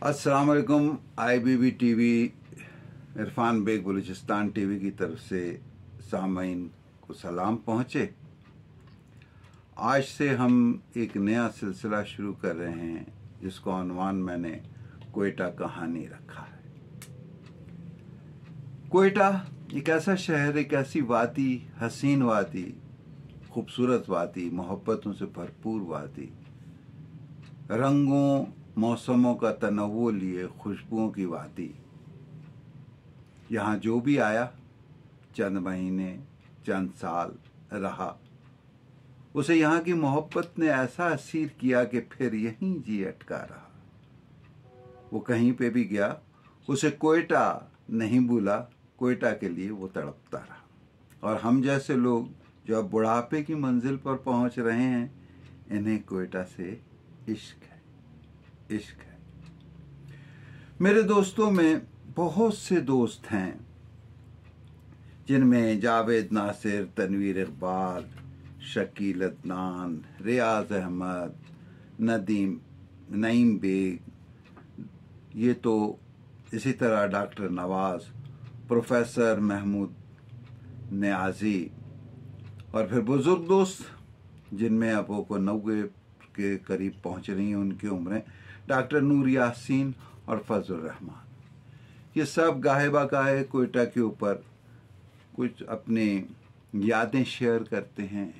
अस्सलाम वालेकुम। IBB TV Irfan Baig Balochistan TV की तरफ से सामीन को सलाम पहुँचे। आज से हम एक नया सिलसिला शुरू कर रहे हैं जिसको उन्वान मैंने कोयटा कहानी रखा है। कोयटा एक ऐसा शहर, एक ऐसी वादी, हसीन वादी, खूबसूरत वादी, मोहब्बतों से भरपूर वादी, रंगों मौसमों का तनव्वु लिए खुशबुओं की वादी। यहाँ जो भी आया चंद महीने चंद साल रहा, उसे यहाँ की मोहब्बत ने ऐसा असीर किया कि फिर यहीं जी अटका रहा। वो कहीं पे भी गया, उसे कोयटा नहीं भूला, कोयटा के लिए वो तड़पता रहा। और हम जैसे लोग जो अब बुढ़ापे की मंजिल पर पहुँच रहे हैं, इन्हें कोयटा से इश्क है, इश्क है। मेरे दोस्तों में बहुत से दोस्त हैं जिनमें जावेद नासिर, तनवीर इकबाल, शकील अदनान, रियाज अहमद, नईम बेग, ये तो इसी तरह डॉक्टर नवाज, प्रोफेसर महमूद नियाजी, और फिर बुजुर्ग दोस्त जिनमें अब को 90 के करीब पहुंच रही हैं उनकी उम्रें, डॉक्टर नूर यासीन और फजल रहमान। ये सब गाहे बागाहे कोयटा के ऊपर कुछ अपनी यादें शेयर करते हैं,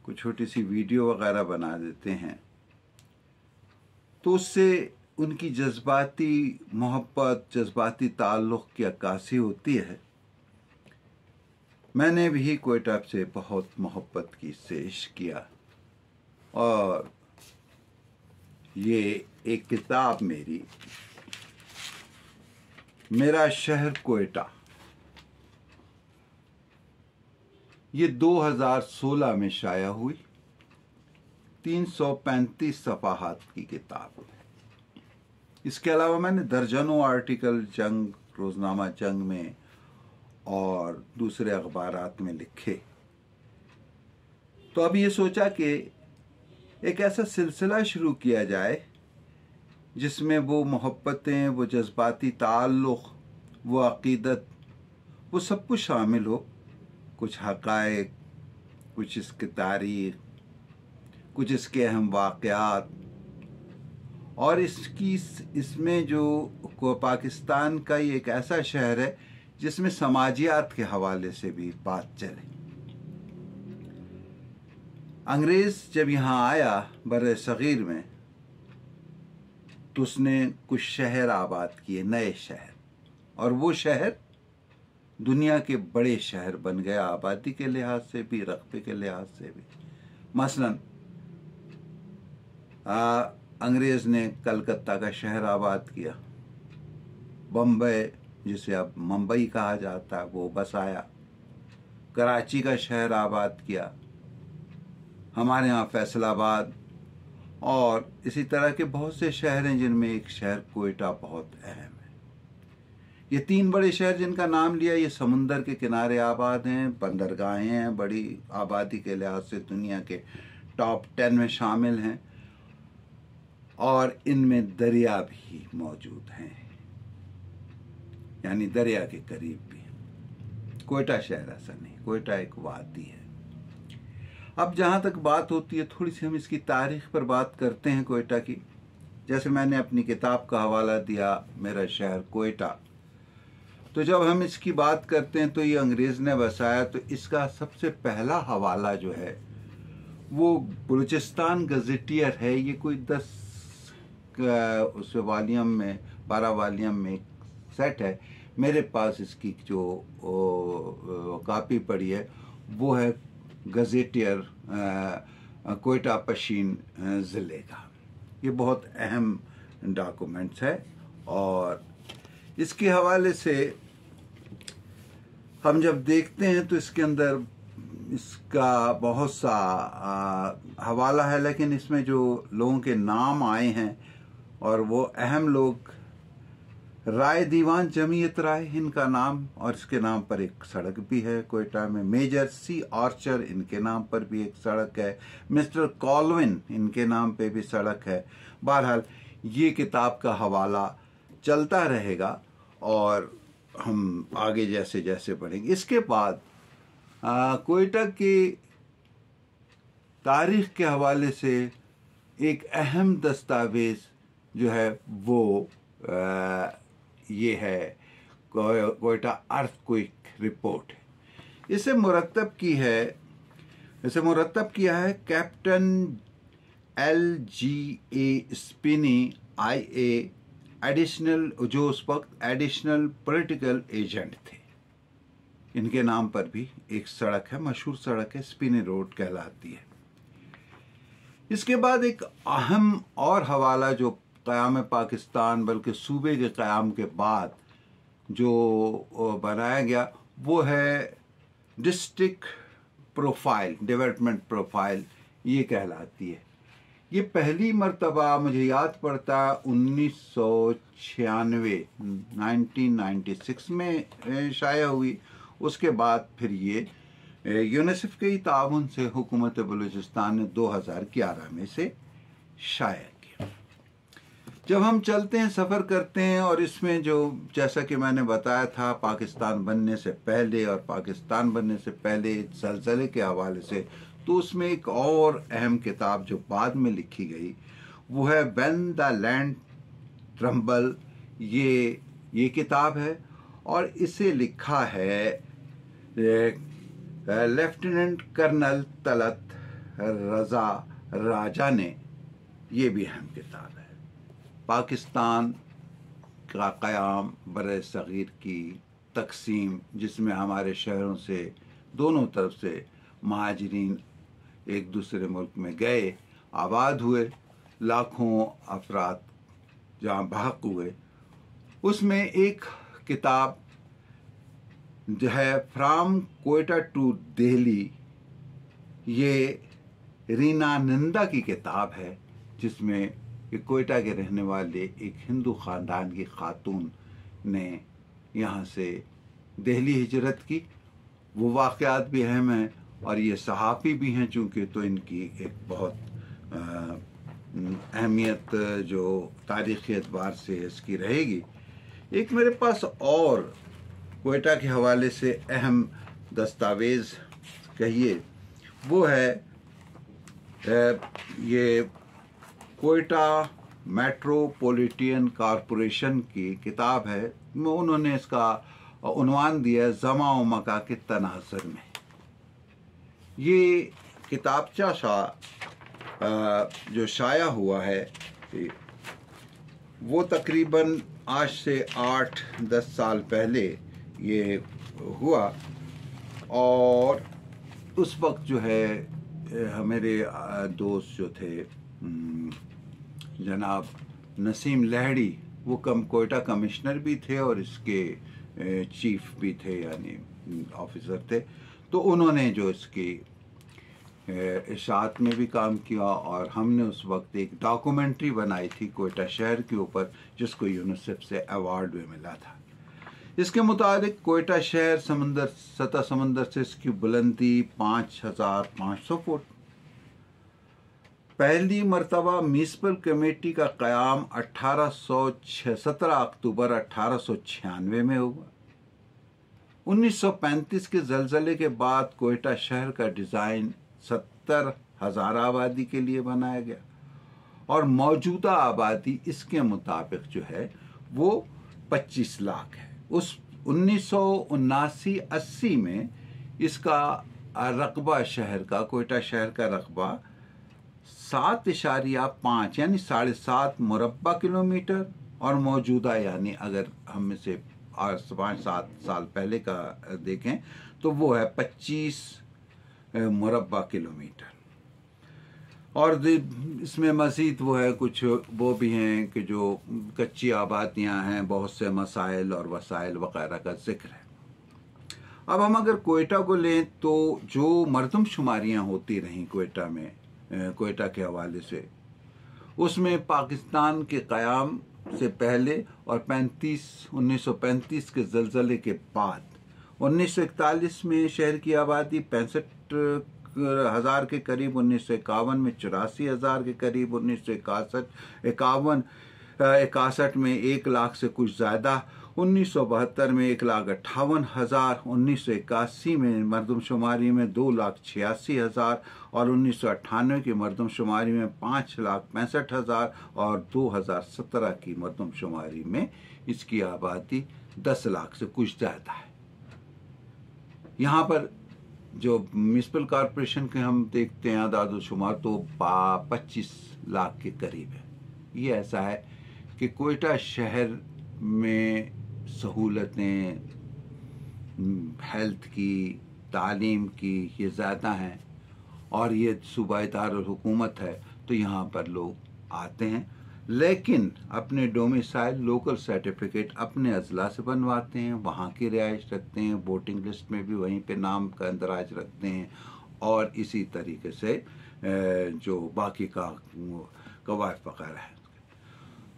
कुछ छोटी सी वीडियो वगैरह बना देते हैं, तो उससे उनकी जज्बाती मोहब्बत, जज्बाती ताल्लुक़ की अक्कासी होती है। मैंने भी कोयटा से बहुत मोहब्बत की, इससे इश्क किया, और ये एक किताब मेरी, मेरा शहर कोयटा, ये 2016 में शाया हुई 335 सफ़ाहात की किताब है। इसके अलावा मैंने दर्जनों आर्टिकल जंग, रोज़नामा जंग में और दूसरे अखबारात में लिखे। तो अब ये सोचा कि एक ऐसा सिलसिला शुरू किया जाए जिसमें वो मोहब्बतें, वो जज्बाती ताल्लुक़, वो अक़ीदत, वो सब कुछ शामिल हो। कुछ हक़ाइक़, कुछ इसकी तारीख़, कुछ इसके अहम वाक़यात, और इसमें जो पाकिस्तान का ही एक ऐसा शहर है जिसमें समाजियात के हवाले से भी बात चले। अंग्रेज़ जब यहाँ आया बर्रे सग़ीर में, तो उसने कुछ शहर आबाद किए, नए शहर, और वो शहर दुनिया के बड़े शहर बन गया, आबादी के लिहाज से भी, रक़बे के लिहाज से भी। मसलन अंग्रेज़ ने कलकत्ता का शहर आबाद किया, बम्बई जिसे अब मुंबई कहा जाता है वो बसाया, कराची का शहर आबाद किया, हमारे यहाँ फैसलाबाद, और इसी तरह के बहुत से शहर हैं जिनमें एक शहर कोयटा बहुत अहम है। ये 3 बड़े शहर जिनका नाम लिया, ये समुंदर के किनारे आबाद हैं, बंदरगाहें हैं, बड़ी आबादी के लिहाज से दुनिया के टॉप 10 में शामिल हैं, और इनमें दरिया भी मौजूद हैं, यानी दरिया के करीब भी। कोयटा शहर ऐसा नहीं, कोयटा एक वादी है। अब जहाँ तक बात होती है, थोड़ी सी हम इसकी तारीख़ पर बात करते हैं कोयटा की। जैसे मैंने अपनी किताब का हवाला दिया, मेरा शहर कोयटा, तो जब हम इसकी बात करते हैं तो ये अंग्रेज़ ने बसाया, तो इसका सबसे पहला हवाला जो है वो बलूचिस्तान गज़ेटियर है। ये कोई 10 उस वॉल्यूम में, 12 वॉल्यूम में एक सेट है। मेरे पास इसकी जो कॉपी पड़ी है वो है गज़ेटियर कोयटा पशीन ज़िले का। ये बहुत अहम डॉक्यूमेंट्स है, और इसके हवाले से हम जब देखते हैं तो इसके अंदर इसका बहुत सा हवाला है, लेकिन इसमें जो लोगों के नाम आए हैं, और वो अहम लोग, राय दीवान जमीयत राय इनका नाम, और इसके नाम पर एक सड़क भी है कोयटा में। मेजर सी आर्चर इनके नाम पर भी एक सड़क है। मिस्टर कॉलविन इनके नाम पे भी सड़क है। बहरहाल یہ کتاب کا حوالہ چلتا رہے گا اور ہم آگے جیسے جیسے پڑھیں گے. اس کے بعد کوئٹہ کی تاریخ کے حوالے سے ایک اہم دستاویز جو ہے وہ یہ ہے کوئٹہ ارتھ کوئک رپورٹ. اسے مرتب کیا ہے کیپٹن LGA اسپینی IA ایڈیشنل، جو اس وقت ایڈیشنل پولیٹیکل ایجنٹ تھے. ان کے نام پر بھی ایک سڑک ہے، مشہور سڑک ہے، اسپینی روڈ کہلاتی ہے. اس کے بعد ایک اہم اور حوالہ جو قیام پاکستان بلکہ صوبے کے قیام کے بعد جو بنایا گیا وہ ہے ڈسٹرکٹ پروفائل، ڈیولپمنٹ پروفائل یہ کہلاتی ہے. یہ پہلی مرتبہ مجھے یاد پڑتا 1996 میں شائع ہوئی. اس کے بعد پھر یہ یونیسیف کے تعاون سے حکومت بلوچستان نے 2011 میں سے شائع کیا. جب ہم چلتے ہیں، سفر کرتے ہیں، اور اس میں جو جیسا کہ میں نے بتایا تھا پاکستان بننے سے پہلے اور پاکستان بننے سے پہلے زلزلے کے حوالے سے، تو اس میں ایک اور اہم کتاب جو بعد میں لکھی گئی وہ ہے وین دا لینڈ ٹرمبل. یہ کتاب ہے اور اسے لکھا ہے لیفٹیننٹ کرنل طلعت رضا راجہ نے. یہ بھی اہم کتاب ہے. پاکستان کا قیام، بر صغیر کی تقسیم، جس میں ہمارے شہروں سے دونوں طرف سے مہاجرین ایک دوسرے ملک میں گئے، آباد ہوئے، لاکھوں افراد جہاں بحق ہوئے. اس میں ایک کتاب جو ہے فرام کوئٹہ ٹو دہلی، یہ رینا نندا کی کتاب ہے، جس میں کوئٹہ کے رہنے والے ایک ہندو خاندان کی خاتون نے یہاں سے دہلی ہجرت کی. وہ واقعات بھی اہم ہیں اور یہ صحافی بھی ہیں، چونکہ تو ان کی ایک بہت اہمیت جو تاریخی اعتبار سے اس کی رہے گی. ایک میرے پاس اور کوئٹہ کے حوالے سے اہم دستاویز کہیے وہ ہے یہ کوئٹہ میٹروپولیٹن کارپوریشن کی کتاب ہے. انہوں نے اس کا عنوان دیا زماں و مکاں کے تناظر میں. یہ کتابچہ جو شائع ہوا ہے وہ تقریباً آج سے 8-10 سال پہلے یہ ہوا، اور اس وقت جو ہے میرے دوست جو تھے جناب نسیم لہڑی، وہ کوئٹہ کمشنر بھی تھے اور اس کے چیف بھی تھے، یعنی آفیسر تھے. تو انہوں نے جو اس کی اشاعت میں بھی کام کیا، اور ہم نے اس وقت ایک ڈاکومنٹری بنائی تھی کوئٹہ شہر کے اوپر، جس کو یونیسیف سے ایوارڈ بھی ملا تھا. اس کے مطابق کوئٹہ شہر سطح سمندر سے اس کی بلندی 5500 فٹ. پہلی مرتبہ میونسپل کمیٹی کا قیام 17 اکتوبر 1896 میں ہوا. 1935 کے زلزلے کے بعد کوئٹہ شہر کا ڈیزائن 70,000 آبادی کے لیے بنایا گیا، اور موجودہ آبادی اس کے مطابق جو ہے وہ 25 لاکھ ہے. اس 1979-80 میں اس کا رقبہ شہر کا، کوئٹہ شہر کا رقبہ 7.5 یعنی 7.5 مربع کلومیٹر، اور موجودہ یعنی اگر ہم اسے 5-7 سال پہلے کا دیکھیں تو وہ ہے 25 مربع کلومیٹر. اور اس میں مزید وہ ہے کچھ وہ بھی ہیں کہ جو کچی آبادیاں ہیں، بہت سے مسائل اور وسائل وغیرہ کا ذکر ہے. اب ہم اگر کوئٹہ کو لیں تو جو مردم شماریاں ہوتی رہیں کوئٹہ میں، کوئٹہ کے حوالے سے، اس میں پاکستان کے قیام سے پہلے اور 1935 کے زلزلے کے بعد 1941 میں شہر کی آبادی 65 हज़ार के करीब 1951 में, 84,000 के करीब 1961 में 1 लाख से कुछ ज़्यादा, 1972 में 1,58,000, 1981 में मरदमशुमारी में 2,86,000 और 1998 की मरदमशुमारी में 5,65,000 और 2017 की मरदमशुमारी में इसकी आबादी 10 लाख से कुछ ज़्यादा है। यहाँ पर जो म्यूनसिपल कॉरपोरेशन के हम देखते हैं आदाद शुमार तो 25 लाख के करीब है। ये ऐसा है कि कोयटा शहर में सहूलतें हेल्थ की, तालीम की ये ज़्यादा हैं और ये सूबाई दारुल हुकूमत है, तो यहाँ पर लोग आते हैं, लेकिन अपने डोमिसाइल लोकल सर्टिफिकेट अपने अजला से बनवाते हैं, वहाँ की रिहाइश रखते हैं, वोटिंग लिस्ट में भी वहीं पे नाम का इंदराज रखते हैं और इसी तरीके से जो बाकी का कवायद वगैरह है।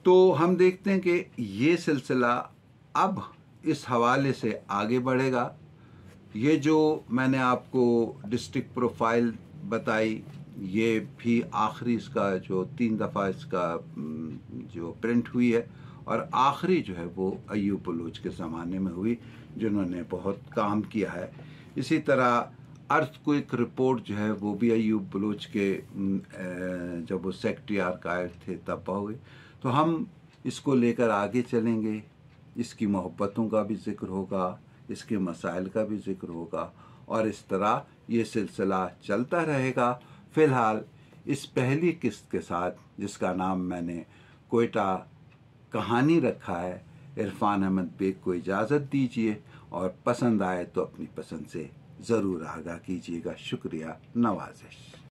तो हम देखते हैं कि ये सिलसिला अब इस हवाले से आगे बढ़ेगा। ये जो मैंने आपको डिस्ट्रिक्ट प्रोफाइल बताई, ये भी आखिरी इसका जो 3 दफ़ा इसका जो प्रिंट हुई है और आखिरी जो है वो अय्यूब बलोच के ज़माने में हुई, जिन्होंने बहुत काम किया है। इसी तरह अर्थक्वेक रिपोर्ट जो है वो भी अय्यूब बलोच के जब वो सेक्रेटरी आर्काइव थे तब हुए। तो हम इसको लेकर आगे चलेंगे, इसकी मोहब्बतों का भी ज़िक्र होगा, इसके मसाइल का भी ज़िक्र होगा और इस तरह ये सिलसिला चलता रहेगा। फ़िलहाल इस पहली किस्त के साथ, जिसका नाम मैंने कोयटा कहानी रखा है, इरफान अहमद बेग को इजाज़त दीजिए और पसंद आए तो अपनी पसंद से ज़रूर आगाह कीजिएगा। शुक्रिया, नवाज़िश।